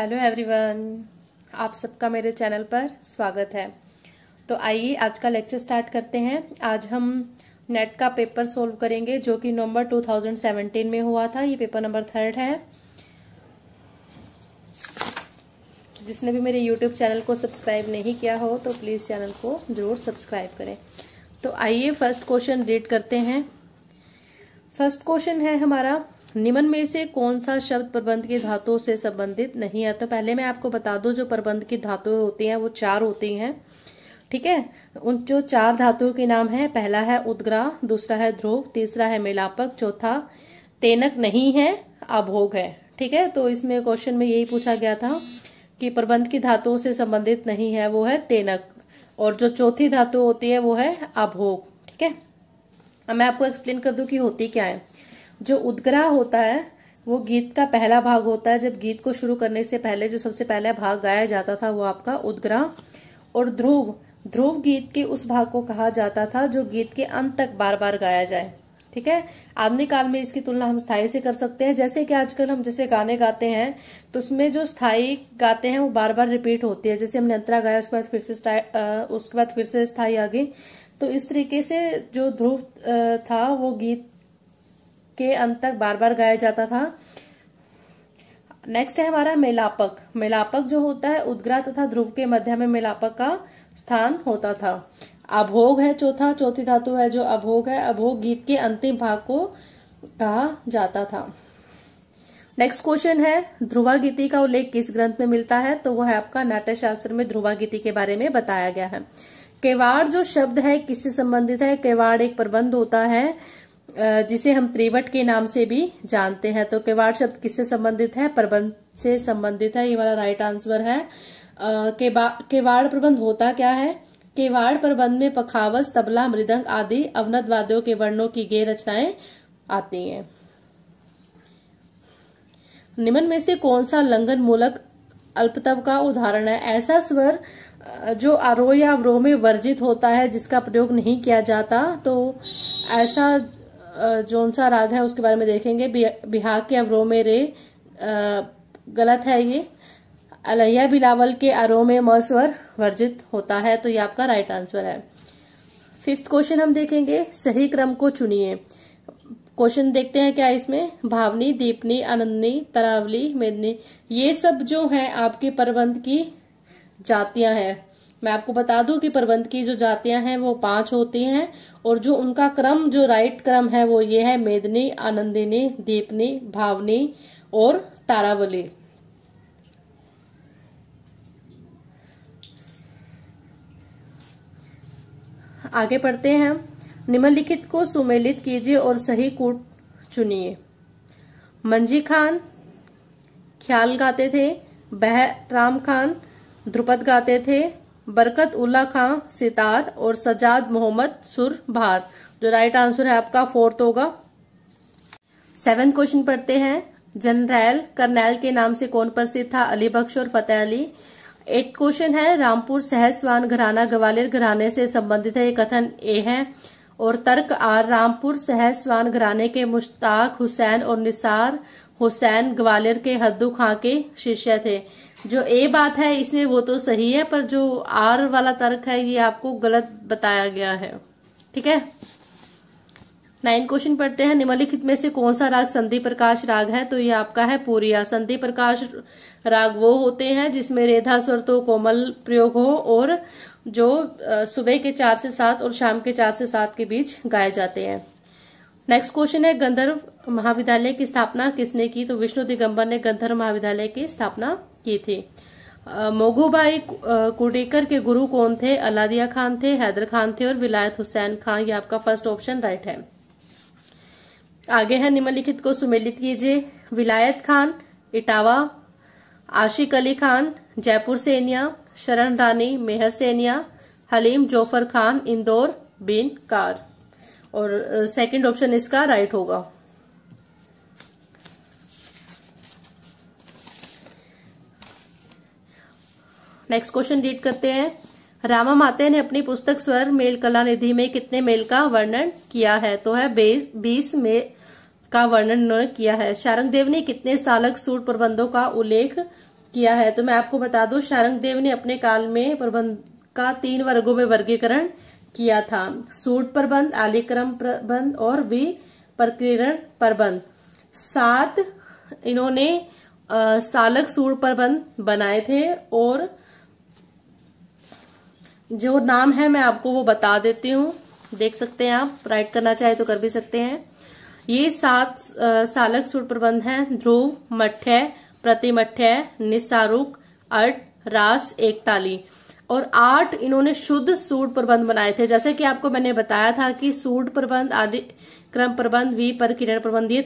Hello everyone, आप सबका मेरे चैनल पर स्वागत है। तो आइए आज का लेक्चर स्टार्ट करते हैं। आज हम नेट का पेपर सोल्व करेंगे जो कि नवंबर 2017 में हुआ था। ये पेपर नंबर 3 है। जिसने भी मेरे यूट्यूब चैनल को सब्सक्राइब नहीं किया हो तो प्लीज चैनल को जरूर सब्सक्राइब करें। तो आइए फर्स्ट क्वेश्चन रीड करते हैं। फर्स्ट क्वेश्चन है हमारा, निम्न में से कौन सा शब्द प्रबंध की धातुओं से संबंधित नहीं है। तो पहले मैं आपको बता दूं, जो प्रबंध की धातुएं होती हैं वो 4 होती हैं, ठीक है। उन जो 4 धातुओं के नाम है, पहला है उद्ग्राह, दूसरा है ध्रुव, तीसरा है मेलापक, चौथा तेनक नहीं है, अभोग है, ठीक है। तो इसमें क्वेश्चन में यही पूछा गया था कि प्रबंध की धातुओं से संबंधित नहीं है वो है तेनक, और जो चौथी धातु होती है वो है अभोग, ठीक है। अब मैं आपको एक्सप्लेन कर दूं कि होती क्या है। जो उद्ग्राह होता है वो गीत का पहला भाग होता है। जब गीत को शुरू करने से पहले जो सबसे पहला भाग गाया जाता था वो आपका उद्ग्राह। और ध्रुव गीत के उस भाग को कहा जाता था जो गीत के अंत तक बार बार गाया जाए, ठीक है। आधुनिक काल में इसकी तुलना हम स्थाई से कर सकते हैं। जैसे कि आजकल हम जैसे गाने गाते हैं तो उसमें जो स्थाई गाते हैं वो बार बार रिपीट होती है। जैसे हमने अंतरा गाया उसके बाद फिर से स्थाई आ गई। तो इस तरीके से जो ध्रुव था वो गीत के अंत तक बार बार गाया जाता था। नेक्स्ट है हमारा मेलापक। मेलापक जो होता है उद्ग्राह तथा ध्रुव के मध्य में मेलापक का स्थान होता था। अभोग है चौथी धातु है जो अभोग है। अभोग गीत के अंतिम भाग को कहा जाता था। नेक्स्ट क्वेश्चन है, ध्रुवा गीति का उल्लेख किस ग्रंथ में मिलता है। तो वो है आपका नाट्य शास्त्र में ध्रुवा गीति के बारे में बताया गया है। केवाड़ जो शब्द है किससे संबंधित है। केवाड़ एक प्रबंध होता है जिसे हम त्रिवट के नाम से भी जानते हैं। तो केवाड़ शब्द किससे संबंधित है, प्रबंध से संबंधित है। ये वाला राइट आंसर है। केवाड़ प्रबंध होता क्या है। केवाड़ प्रबंध में पखावज, तबला, मृदंग आदि अवनद वाद्यों के वर्णों की गे रचनाएं आती हैं। निम्न में से कौन सा लंघन मूलक अल्पतव का उदाहरण है। ऐसा स्वर जो आरोह या अवरोह में वर्जित होता है, जिसका प्रयोग नहीं किया जाता। तो ऐसा जौन सा राग है उसके बारे में देखेंगे। बिहाग के अवरोह में रे गलत है। ये अलैया बिलावल के आरोह में म स्वर वर्जित होता है। तो ये आपका राइट आंसर है। 5th क्वेश्चन हम देखेंगे, सही क्रम को चुनिए। क्वेश्चन देखते हैं क्या इसमें। भावनी, दीपनी, आनंदनी, तरावली, मेदनी, ये सब जो है आपके प्रबंध की जातियां हैं। मैं आपको बता दूं कि प्रबंध की जो जातियां हैं वो 5 होती हैं, और जो उनका क्रम जो राइट क्रम है वो ये है, मेदनी, आनंदिनी, दीपनी, भावनी और तारावली। आगे पढ़ते हैं। निम्नलिखित को सुमेलित कीजिए और सही कूट चुनिए। मंजी खान ख्याल गाते थे, बहराम खान ध्रुपद गाते थे, बरकत उल्ला खां सितार और सजाद मोहम्मद सुर भार। जो राइट आंसर है आपका 4th होगा। 7th क्वेश्चन पढ़ते हैं। जनरल करनैल के नाम से कौन प्रसिद्ध था। अली बख्श और फतेह अली। 8th क्वेश्चन है, रामपुर सहसवान घराना ग्वालियर घराने से संबंधित है। ये कथन ए है। और तर्क आर, रामपुर सहसवान घराने के मुश्ताक हुसैन और निसार हुसैन ग्वालियर के हद्दू खां के शिष्य थे। जो ए बात है इसमें वो तो सही है, पर जो आर वाला तर्क है ये आपको गलत बताया गया है, ठीक है। 9th क्वेश्चन पढ़ते हैं। निम्नलिखित में से कौन सा राग संधि प्रकाश राग है। तो ये आपका है पूरिया। संधि प्रकाश राग वो होते हैं जिसमें रेधा स्वर तो कोमल प्रयोग हो, और जो सुबह के 4 से 7 और शाम के 4 से 7 के बीच गाए जाते हैं। नेक्स्ट क्वेश्चन है, गंधर्व महाविद्यालय की स्थापना किसने की। तो विष्णु दिगंबर ने गंधर्व महाविद्यालय की स्थापना की थी। मोगूबाई कुडेकर के गुरु कौन थे। अलादिया खान थे, हैदर खान थे और विलायत हुसैन खान। ये आपका फर्स्ट ऑप्शन राइट है। आगे है, निम्नलिखित को सुमेलित कीजिए। विलायत खान इटावा, आशिक अली खान जयपुर सेनिया, शरण रानी मेहर सेनिया, हलीम जोफर खान इंदौर बीन कार। और सेकंड ऑप्शन इसका राइट होगा। नेक्स्ट क्वेश्चन रीड करते हैं। रामा माते ने अपनी पुस्तक स्वर मेल कला निधि में कितने मेल का वर्णन किया है। तो है 20 मेल का वर्णन उन्होंने किया है। शारंगदेव ने कितने सालक सूट प्रबंधों का उल्लेख किया है? तो मैं आपको बता दूं, शारंगदेव ने अपने काल में प्रबंध का 3 वर्गों में वर्गीकरण किया था। सूट प्रबंध, आलिक्रम प्रबंध और विप्रकीर्ण प्रबंध। 7 इन्होंने सालक सूट प्रबंध बनाए थे, और जो नाम है मैं आपको वो बता देती हूँ, देख सकते हैं आप, राइट करना चाहे तो कर भी सकते हैं। ये 7 सालक सूट प्रबंध हैं: ध्रुव, मठ्य, प्रतिमठ्य, निस्सारूक, अट, रास, एकताली। और 8 इन्होंने शुद्ध सूट प्रबंध बनाए थे। जैसे कि आपको मैंने बताया था कि सूट प्रबंध, आदि क्रम प्रबंध, विप्रकीर्ण प्रबंध, ये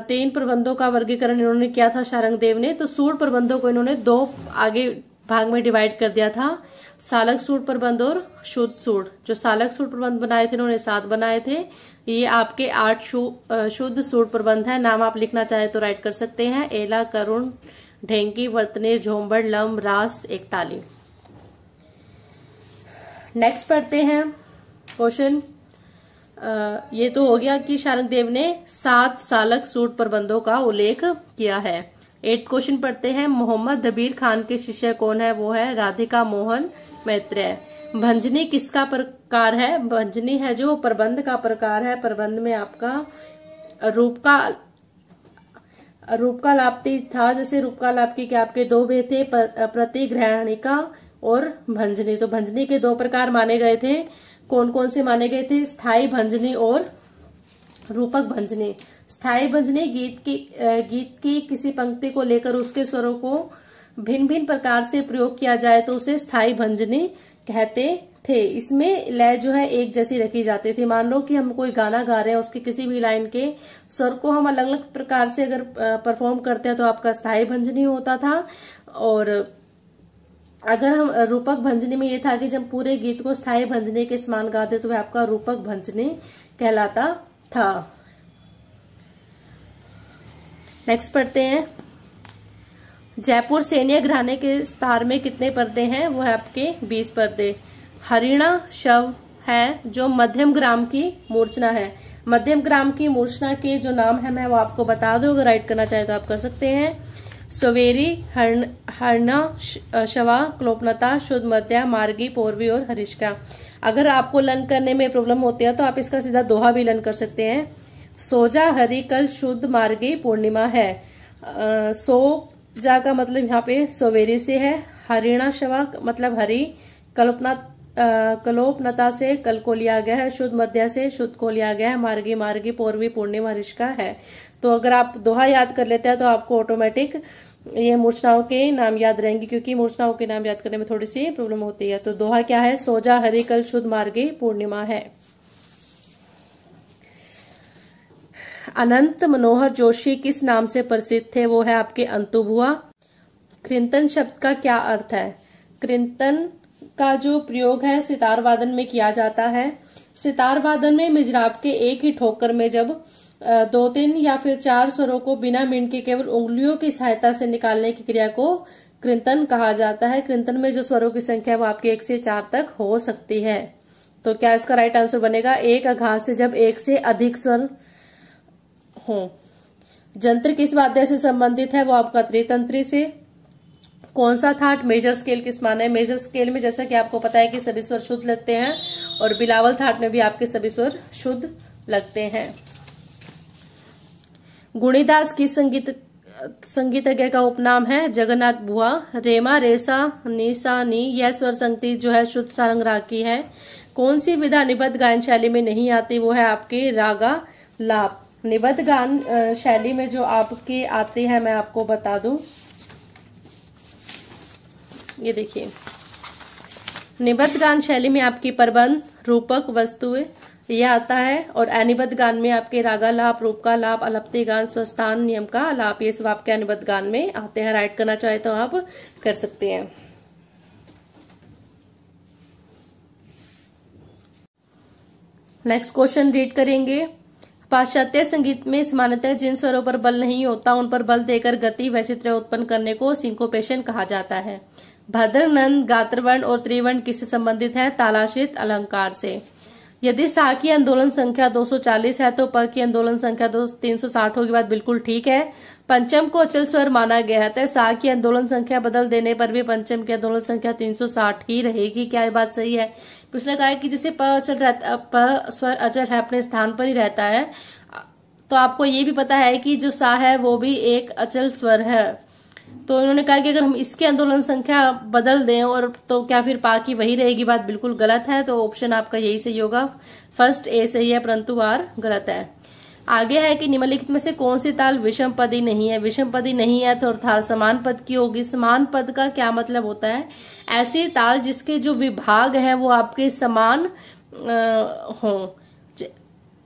3 प्रबंधों का वर्गीकरण इन्होंने किया था शारंगदेव ने। तो सूट प्रबंधों को इन्होंने 2 आगे भाग में डिवाइड कर दिया था, सालक सूट प्रबंध और शुद्ध सूट। जो सालक सूट प्रबंध बनाए थे इन्होंने 7 बनाए थे। ये आपके 8 शुद्ध सूट प्रबंध है। नाम आप लिखना चाहे तो राइट कर सकते हैं: एला, करुण, ढेंकी, वर्तने, झोंबड़, लम, रास, एकताली। नेक्स्ट पढ़ते हैं क्वेश्चन। ये तो हो गया कि शारंगदेव ने 7 सालक सूट प्रबंधों का उल्लेख किया है। 8 क्वेश्चन पढ़ते हैं। मोहम्मद दबीर खान के शिष्य कौन है? वो है राधिका मोहन मैत्रेय। भंजनी किसका प्रकार है? भंजनी है जो प्रबंध का प्रकार है। प्रबंध में आपका रूपकालाप्ति था। जैसे रूपकालाप के आपके 2 भेद थे, प्रतिग्रहणिका और भंजनी। तो भंजनी के 2 प्रकार माने गए थे। कौन कौन से माने गए थे? स्थायी भंजनी और रूपक भंजनी। स्थायी भंजनी गीत की किसी पंक्ति को लेकर उसके स्वरों को भिन्न भिन्न प्रकार से प्रयोग किया जाए तो उसे स्थायी भंजनी कहते थे। इसमें लय जो है एक जैसी रखी जाती थी। मान लो कि हम कोई गाना गा रहे हैं, उसकी किसी भी लाइन के स्वर को हम अलग अलग प्रकार से अगर परफॉर्म करते हैं तो आपका स्थायी भंजनी होता था। और अगर हम रूपक भंजनी में ये था कि जब पूरे गीत को स्थायी भंजनी के समान गाते तो वह आपका रूपक भंजनी कहलाता था। नेक्स्ट पढ़ते हैं। जयपुर सैन्य घराने के स्तार में कितने पर्दे हैं? वो है आपके 20 पर्दे। हरिणा शव है जो मध्यम ग्राम की मूर्छना है। मध्यम ग्राम की मूर्छना के जो नाम है मैं वो आपको बता दूं, अगर राइट करना चाहे तो आप कर सकते हैं। सवेरी, हरणा, शवा, क्लोपनता, शुद्ध मध्या, मार्गी, पौरवी और हरिष्का। अगर आपको लर्न करने में प्रॉब्लम होती है तो आप इसका सीधा दोहा भी लर्न कर सकते हैं। सोजा हरि कल शुद्ध मार्गी पूर्णिमा है। सोजा का मतलब यहाँ पे सवेरी से है। हरिणा शवा मतलब हरि, कलोपनता से कल को लिया गया है, शुद्ध मध्या से शुद्ध को लिया गया है, मार्गी मार्गी, पौरवी पूर्णिमा हरिष्का है। तो अगर आप दोहा याद कर लेते हैं तो आपको ऑटोमेटिक ये मूर्छनाओं के नाम याद रहेंगे, क्योंकि मूर्छनाओं के नाम याद करने में थोड़ी सी प्रॉब्लम होती है। तो दोहा क्या है? सोजा हरि कल शुद्ध मार्गी पूर्णिमा है। अनंत मनोहर जोशी किस नाम से प्रसिद्ध थे? वो है आपके अंतुबुआ। कृंतन शब्द का क्या अर्थ है? कृंतन का जो प्रयोग है सितार वादन में किया जाता है। सितार वादन में मिजराब के एक ही ठोकर में जब 2, 3 या फिर 4 स्वरों को बिना मींड के केवल उंगलियों की सहायता से निकालने की क्रिया को कृंतन कहा जाता है। कृंतन में जो स्वरों की संख्या वो आपकी 1 से 4 तक हो सकती है। तो क्या इसका राइट आंसर बनेगा? एक आघात से जब 1 से अधिक स्वर हो। जंत्र किस वाद्य से संबंधित है? वो आपका त्रितंत्री से। कौन सा थाट मेजर स्केल किस माने? मेजर स्केल में जैसा कि आपको पता है कि सभी स्वर शुद्ध लगते हैं, और बिलावल थाट में भी आपके सभी स्वर शुद्ध लगते हैं। गुणीदास किस संगीतज्ञ का उपनाम है? जगन्नाथ बुआ। रेमा, रेसा, नीसा, नी यह स्वर संगति जो है शुद्ध सारंग राग की है। कौन सी विधा निबद्ध गायन शैली में नहीं आती? वो है आपके रागा लाप। निबद्ध गान शैली में जो आपके आती है मैं आपको बता दूं, ये देखिए, निबद्ध गान शैली में आपकी प्रबंध, रूपक, वस्तुएं यह आता है, और अनिबद्ध गान में आपके रागालाप, रूप का लाप, अलप्ति गान, स्वस्थान, नियम का लाप, ये सब आपके अनिबद्ध गान में आते हैं। राइट करना चाहे तो आप कर सकते हैं। नेक्स्ट क्वेश्चन रीड करेंगे। पाश्चात्य संगीत में सामान्यतः जिन स्वरों पर बल नहीं होता उन पर बल देकर गति वैचित्र्य उत्पन्न करने को सिंकोपेशन कहा जाता है। भद्र, नंद, गात्रवर्ण और त्रिवर्ण किससे संबंधित है? तालाशित अलंकार से। यदि सा की आंदोलन संख्या 240 है तो प की आंदोलन संख्या 360 होगी, बात बिल्कुल ठीक है। पंचम को अचल स्वर माना गया है, तो सा की आंदोलन संख्या बदल देने पर भी पंचम की आंदोलन संख्या 360 ही रहेगी। क्या ये बात सही है? पिछले कहा है कि जैसे प स्वर अचल है, अपने स्थान पर ही रहता है, तो आपको ये भी पता है कि जो सा है वो भी एक अचल स्वर है। तो इन्होंने कहा कि अगर हम इसकी आंदोलन संख्या बदल दें और तो क्या फिर पा की वही रहेगी, बात बिल्कुल गलत है। तो ऑप्शन आपका यही सही होगा, फर्स्ट ए सही है परंतु आर गलत है। आगे है कि निम्नलिखित में से कौन सी ताल विषम पदी नहीं है? विषम पदी नहीं है तो अर्थात समान पद की होगी। समान पद का क्या मतलब होता है? ऐसी ताल जिसके जो विभाग है वो आपके समान हो।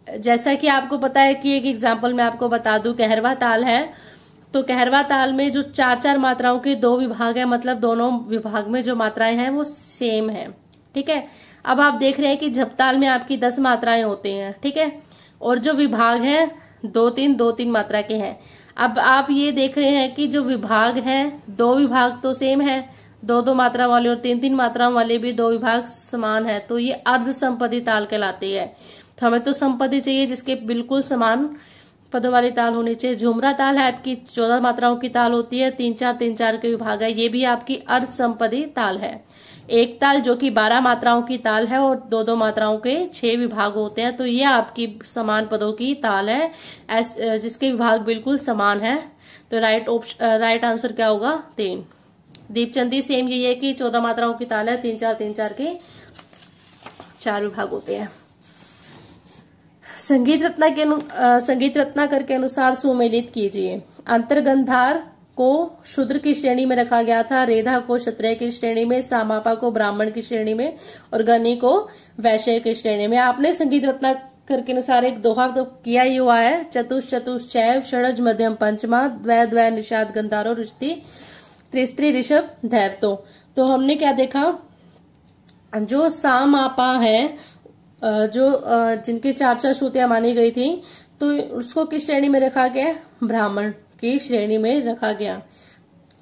जैसा कि आपको पता है कि एक एग्जाम्पल मैं आपको बता दूं, कहरवा ताल है, तो कहरवा ताल में जो 4-4 मात्राओं के 2 विभाग है, मतलब दोनों विभाग में जो मात्राएं हैं वो सेम है। ठीक है। अब आप देख रहे हैं कि झपताल में आपकी 10 मात्राएं होती हैं, ठीक है, और जो विभाग है 2-3 मात्रा के हैं। अब आप ये देख रहे हैं कि जो विभाग है 2 विभाग तो सेम है, 2-2 मात्रा वाले और 3-3 मात्राओं वाले भी 2 विभाग समान है, तो ये अर्ध संपदी ताल कहलाती है। तो हमें तो संपदी चाहिए जिसके बिल्कुल समान पदों वाली ताल होनी चाहिए। झुमरा ताल है आपकी 14 मात्राओं की ताल होती है, 3-4 के विभाग है, ये भी आपकी अर्ध संपदी ताल है। एक ताल जो कि 12 मात्राओं की ताल है और 2-2 मात्राओं के 6 विभाग होते हैं, तो ये आपकी समान पदों की ताल है जिसके विभाग बिल्कुल समान है। तो राइट आंसर क्या होगा? 3। दीपचंदी सेम यही है कि 14 मात्राओं की ताल है, 3-4 के 4 विभाग होते हैं। संगीत रत्नाकर के अनुसार सुमेलित कीजिए। अंतर्गंधार को शूद्र की श्रेणी में रखा गया था, रेधा को क्षत्रिय की श्रेणी में, सामापा को ब्राह्मण की श्रेणी में और गनी को वैश्य की श्रेणी में। आपने संगीत रत्नाकर के अनुसार एक दोहा तो किया ही हुआ है, चतुश्चैव षडज मध्यम पंचमा द्वै निषाद गंधारो रुचति त्रिस्त्री ऋषभ धैर्तो। तो हमने क्या देखा, जो सामापा है, जो जिनके 4-4 श्रुतियां मानी गई थी, तो उसको किस श्रेणी में रखा गया? ब्राह्मण की श्रेणी में रखा गया।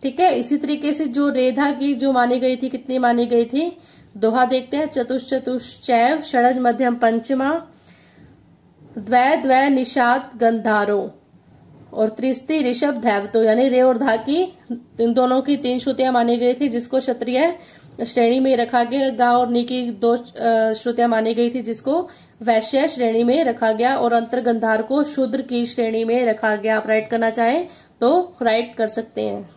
ठीक है। इसी तरीके से जो रेधा की जो मानी गई थी, कितनी मानी गई थी? दोहा देखते हैं, चतुश्चैव षडज मध्यम पंचमा द्वै निषाद गंधारो और त्रिस्ती ऋषभ धैवतो, यानी रे और धा की इन दोनों की 3 श्रुतियां मानी गई थी, जिसको क्षत्रिय श्रेणी में रखा गया। गा और नी की 2 श्रुतियां मानी गई थी, जिसको वैश्य श्रेणी में रखा गया, और अंतर्गंधार को शूद्र की श्रेणी में रखा गया। आप राइट करना चाहें तो राइट कर सकते हैं।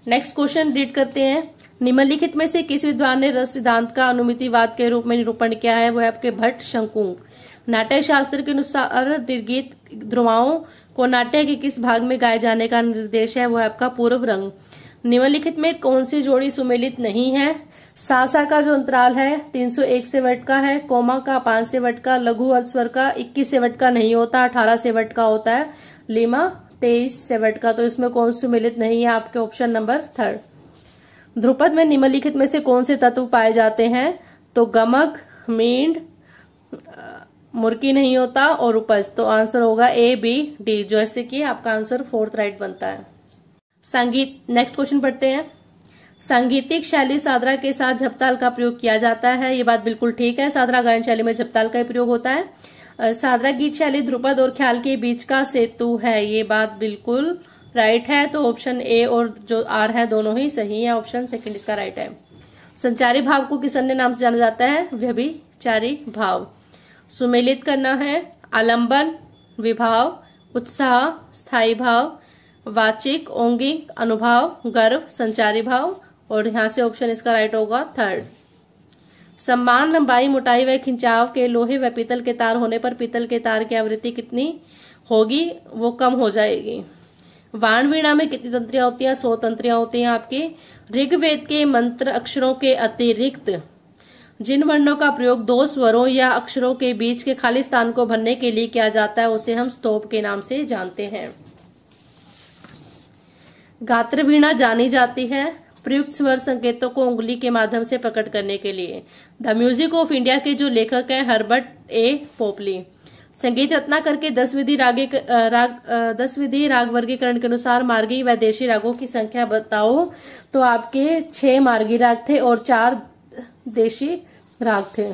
नेक्स्ट क्वेश्चन रीड करते हैं। निम्नलिखित में से किस विद्वान ने रस सिद्धांत का अनुमितिवाद के रूप में निरूपण किया है? वो है आपके भट्ट शंकुक। नाट्य शास्त्र के अनुसार निर्गीत ध्रुवाओं को नाट्य के किस भाग में गाए जाने का निर्देश है? वो है आपका पूर्व रंग। निम्नलिखित में कौन सी जोड़ी सुमेलित नहीं है? सा का जो अंतराल है 301 सेवट का है, कोमा का 5 सेवट का, लघु अर्ध स्वर का 21 सेवट का नहीं होता, 18 सेवट का होता है, लीमा 23 सेवट का। तो इसमें कौन सुमेलित नहीं है? आपके ऑप्शन नंबर 3। ध्रुपद में निम्नलिखित में से कौन से तत्व पाए जाते हैं? तो गमक, मींड, मुर्की नहीं होता और उपज। तो आंसर होगा A, B, D, जैसे कि आपका आंसर 4th राइट बनता है। संगीत, नेक्स्ट क्वेश्चन पढ़ते हैं। सांगीतिक शैली सादरा के साथ झपताल का प्रयोग किया जाता है, ये बात बिल्कुल ठीक है। सादरा गायन शैली में झपताल का प्रयोग होता है। सादरा गीत शैली ध्रुपद और ख्याल के बीच का सेतु है, ये बात बिल्कुल राइट है। तो ऑप्शन A और जो R है दोनों ही सही है, ऑप्शन 2 इसका राइट है। संचारी भाव को किस अन्य नाम से जाना जाता है? व्यभिचारी भाव। सुमेलित करना है, आलंबन, विभाव, उत्साह, स्थायी भाव, वाचिक, औंगिक, अनुभाव, गर्व, संचारी भाव, और यहां से ऑप्शन इसका राइट होगा 3rd। समान लंबाई, मोटाई व खिंचाव के लोहे व पीतल के तार होने पर पीतल के तार की आवृत्ति कितनी होगी? वो कम हो जाएगी। वाण वीणा में कितनी तंत्रियां होती हैं? 100 तंत्रियां होती हैं आपकी। ऋग्वेद के मंत्र अक्षरों के अतिरिक्त जिन वर्णों का प्रयोग 2 स्वरों या अक्षरों के बीच के खाली स्थान को भरने के लिए किया जाता है उसे हम स्तोप के नाम से जानते हैं। गात्र वीणा जानी जाती है प्रयुक्त स्वर संकेतों को उंगली के माध्यम से प्रकट करने के लिए। द म्यूजिक ऑफ इंडिया के जो लेखक हैं हर्बर्ट ए पोपली। संगीत रत्नाकर के 10 विधि राग वर्गीकरण के अनुसार मार्गी व देशी रागों की संख्या बताओ। तो आपके 6 मार्गी राग थे और 4 देशी राग थे।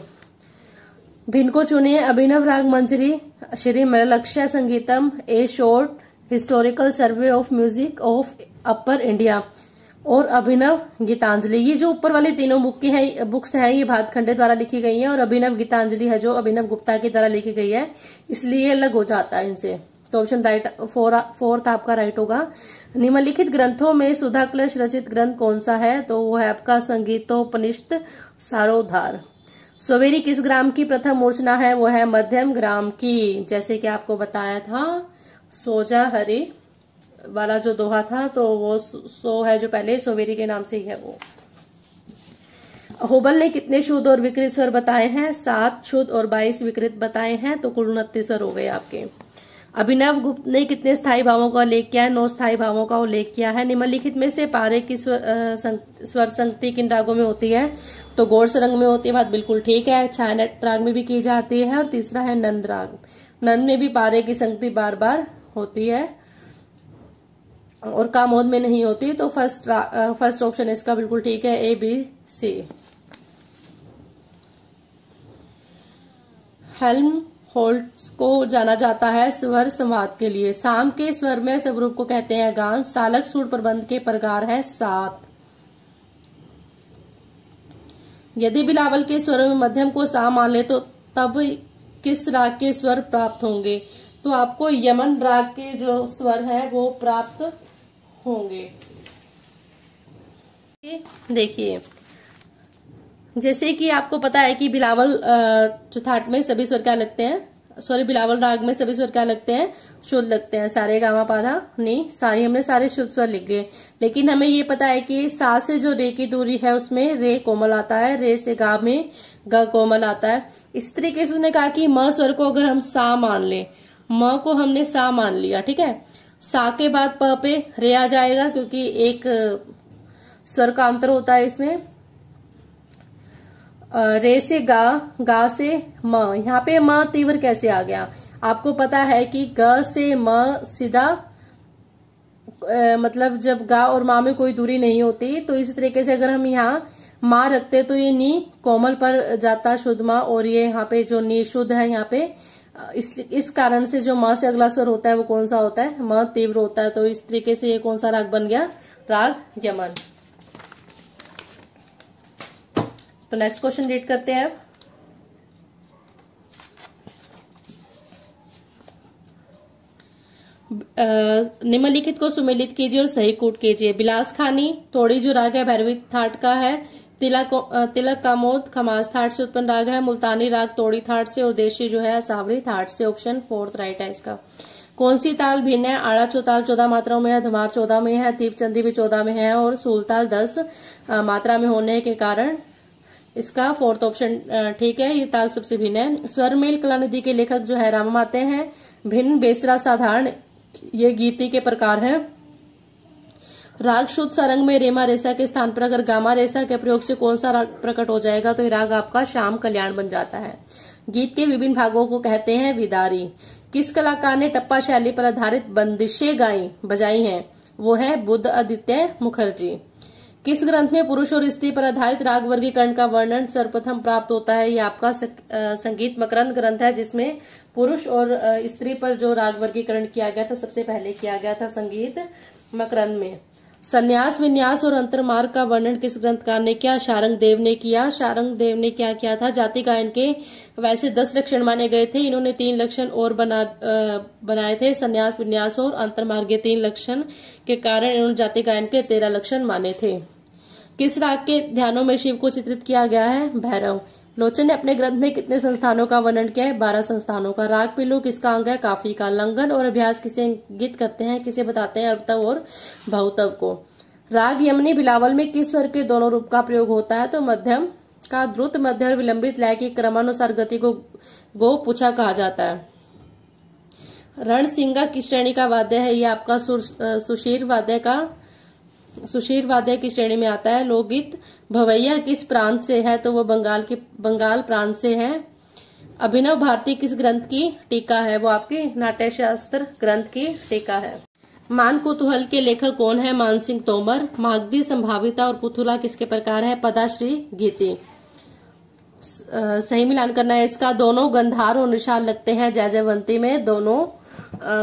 भिन्न को चुनिए। Abhinav Raag Manjari, Shri Mallakshya Sangeetam, a short historical survey of music of upper India और अभिनव गीतांजलि। ये जो ऊपर वाले तीनों बुक्स हैं ये भातखंडे द्वारा लिखी गई हैं और अभिनव गीतांजलि है जो अभिनव गुप्ता की द्वारा लिखी गई है, इसलिए अलग हो जाता है इनसे। तो ऑप्शन राइट फोर्थ आपका राइट होगा। निम्नलिखित ग्रंथों में सुधा कलश रचित ग्रंथ कौन सा है? तो वो है आपका संगीतोपनिषद सारोद्धार। सोवेरी किस ग्राम की प्रथम मूर्छना है? वो है मध्यम ग्राम की। जैसे कि आपको बताया था सोजा हरि वाला जो दोहा था, तो वो सो है जो पहले सोवेरी के नाम से ही है वो। होबल ने कितने शुद्ध और विकृत स्वर बताए हैं? 7 शुद्ध और 22 विकृत बताए हैं, तो कुल 29 स्वर हो गए आपके। अभिनव गुप्त ने कितने स्थायी भावों का उल्लेख किया है? 9 स्थायी भावों का उल्लेख किया है। निम्नलिखित में से पारे की स्वर संगति किन रागों में होती है? तो गौड़ सरंग में होती है, बात बिल्कुल ठीक है। छायानट राग में भी की जाती है और तीसरा है नंद राग। नंद में भी पारे की संगति बार बार होती है और कामोद में नहीं होती। तो फर्स्ट ऑप्शन इसका बिल्कुल ठीक है, ए बी सी। हेल्महोल्ट्ज को जाना जाता है स्वर संवाद के लिए। साम के स्वर में स्वरूप को कहते हैं गान। सालक सूर प्रबंध के प्रकार है 7। यदि बिलावल के स्वरों में मध्यम को सा मान ले तो तब किस राग के स्वर प्राप्त होंगे? तो आपको यमन राग के जो स्वर है वो प्राप्त होंगे। देखिए जैसे कि आपको पता है कि बिलावल चौथाट में सभी स्वर क्या लगते हैं, सॉरी बिलावल राग में सभी स्वर क्या लगते हैं? शुद्ध लगते हैं। सारे गामा पाधा नी सारी हमने सारे शुद्ध स्वर लिख लिए। लेकिन हमें ये पता है कि सा से जो रे की दूरी है उसमें रे कोमल आता है, रे से गा में ग कोमल आता है। इस तरीके से उसने कहा कि म स्वर को अगर हम सा मान ले, म को हमने सा मान लिया, ठीक है, सा के बाद प पे रे आ जाएगा क्योंकि एक स्वर का अंतर होता है इसमें। रे से गा, गा से म। यहाँ पे म तीव्र कैसे आ गया? आपको पता है कि ग से म सीधा मतलब जब गा और मा में कोई दूरी नहीं होती, तो इस तरीके से अगर हम यहाँ मा रखते तो ये नी कोमल पर जाता शुद्ध मा, और ये यहाँ पे जो नी शुद्ध है यहाँ पे इस कारण से जो म से अगला स्वर होता है वो कौन सा होता है? म तीव्र होता है। तो इस तरीके से ये कौन सा राग बन गया? राग यमन। तो नेक्स्ट क्वेश्चन रीड करते हैं अब। निम्नलिखित को सुमेलित कीजिए और सही कूट कीजिए। बिलास खानी थोड़ी जो राग है भैरवी थाट का है। तिलक कामोद खमास थाट से उत्पन्न राग है। मुल्तानी राग तोड़ी थाट से और देशी जो है सावरी थाट से। ऑप्शन फोर्थ राइट है इसका। कौन सी ताल भिन्न है? आड़ा चौताल 14 मात्राओं में है, धमार 14 में है, तीप चंदी भी 14 में है और सूलताल 10 मात्रा में होने के कारण इसका फोर्थ ऑप्शन ठीक है। ये ताल सबसे भिन्न है। स्वरमेल कलानिधि के लेखक जो है राम आते हैं। भिन्न बेसरा साधारण ये गीति के प्रकार हैं। राग शुद्ध सारंग में रेमा रेसा के स्थान पर अगर गामा रेसा के प्रयोग से कौन सा राग प्रकट हो जाएगा? तो ये राग आपका श्याम कल्याण बन जाता है। गीत के विभिन्न भागों को कहते हैं विदारी। किस कलाकार ने टप्पा शैली पर आधारित बंदिशें बजाई हैं? वो है बुद्ध आदित्य मुखर्जी। किस ग्रंथ में पुरुष और स्त्री पर आधारित राग वर्गीकरण का वर्णन सर्वप्रथम प्राप्त होता है? ये आपका संगीत मकरंद ग्रंथ है जिसमें पुरुष और स्त्री पर जो राग वर्गीकरण किया गया था सबसे पहले किया गया था संगीत मकरंद में। संन्यास विन्यास और अंतर्मार्ग का वर्णन किस ग्रंथकार ने किया? शारंग देव ने किया। शारंग देव ने क्या किया था? जाति गायन के वैसे 10 लक्षण माने गए थे, इन्होंने 3 लक्षण और बनाए थे, संन्यास विन्यास और अंतर्मार्ग। 3 लक्षण के कारण इन्होंने जाति गायन के 13 लक्षण माने थे। किस राग के ध्यानों में शिव को चित्रित किया गया है? भैरव। लोचन ने अपने ग्रंथ में कितने संस्थानों का वर्णन किया है? 12 संस्थानों का। राग पिल्लू किसका अंग है? काफी का। लंघन और अभ्यास किसे इंगित करते हैं? किसे बताते हैं? अल्पतव और बहुतव को। राग यमनी बिलावल में किस स्वर के दोनों रूप का प्रयोग होता है? तो मध्यम का। द्रुत मध्य और विलंबित लय की क्रमानुसार गति को गो पूछा कहा जाता है। रणसिंगा किस श्रेणी का वाद्य है? ये आपका सुशीर वाद्य की श्रेणी में आता है। लोकगीत भवैया किस प्रांत से है? तो वो बंगाल प्रांत से है। अभिनव भारती किस ग्रंथ की टीका है? वो आपकी नाट्यशास्त्र ग्रंथ की टीका है। मान कुतूहल के लेखक कौन है? मान सिंह तोमर। मागधी, संभाविता और पुथुला किसके प्रकार है? पदाश्री गीति। सही मिलान करना है इसका। दोनों गंधार और निशाल लगते हैं जयजयवंती में। दोनों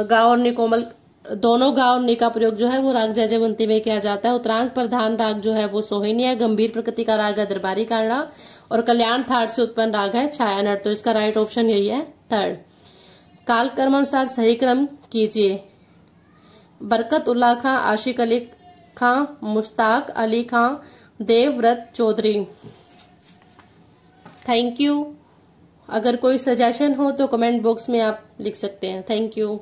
गा और निकोमल, दोनों गा और नि का प्रयोग जो है वो राग जयजयवंती में किया जाता है। उत्तरांग प्रधान राग जो है वो सोहिनी है। गंभीर प्रकृति का राग है दरबारी कारणा। और कल्याण थाट से उत्पन्न राग है छायानट। तो इसका राइट ऑप्शन यही है, थर्ड। काल कर्म अनुसार सही क्रम कीजिए। बरकत उल्लाह खां, आशिक अली खां, मुश्ताक अली खां, देवव्रत चौधरी। Thank you. अगर कोई सजेशन हो तो कमेंट बॉक्स में आप लिख सकते हैं। Thank you.